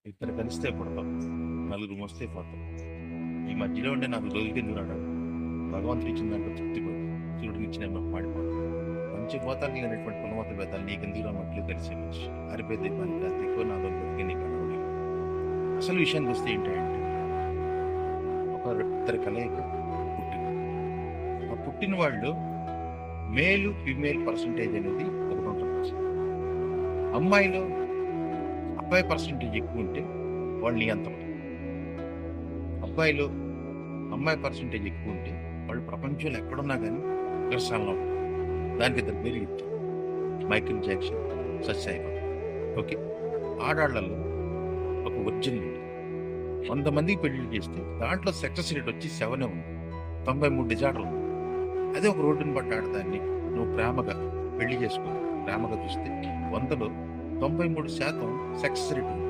ఇద్దరు కలిస్తే పుడతాం, నలుగురు మోస్తే పోతాం. ఈ మధ్యలో ఉండే నాకు రోజుకి ఎందుకు రాడు? భగవంతుడు ఇచ్చిన దాంట్లో తృప్తి పోయి చూడు ఇచ్చిన మాడిపోతాం. మంచి పోతాలు లేనటువంటి కులమత భేదాలు నీకెందుకు రానట్లు కలిసే మనిషి అరిపే దీపానికి కాస్త ఎక్కువ నాలో బతికి నీకు అనవలేదు. అసలు విషయానికి వస్తే ఏంటంటే, ఒక ఇద్దరు కలయిక పుట్టింది. ఆ పుట్టిన వాళ్ళు మేలు ఫిమేల్ పర్సంటేజ్ అనేది ఒకటి ఉంటుంది. అమ్మాయిలో అబ్బాయి పర్సంటేజ్ ఎక్కువ ఉంటే వాళ్ళు నియంత్రణ, అబ్బాయిలో అమ్మాయి పర్సంటేజ్ ఎక్కువ ఉంటే వాళ్ళు ప్రపంచంలో ఎక్కడున్నా కానీ ఘర్షణలో ఉంటారు. దానికి ఇద్దరు పేరు ఇచ్చారు, మైకిల్ జాక్సన్, సత్యసాయిబాబా. ఓకే, ఆడాళ్లలో ఒక వర్జిన్ ఉంది. 100 మందికి పెళ్లి చేస్తే దాంట్లో సక్సెస్ రేట్ వచ్చి 7 ఉంది. 93 డిజార్డర్ ఉంది. అదే ఒక రోడ్డుని బట్టి ఆడదాన్ని నువ్వు ప్రేమగా పెళ్లి చేసుకో, ప్రేమగా చూస్తే 100లో 93% సక్సెస్ రేట్ ఉంది.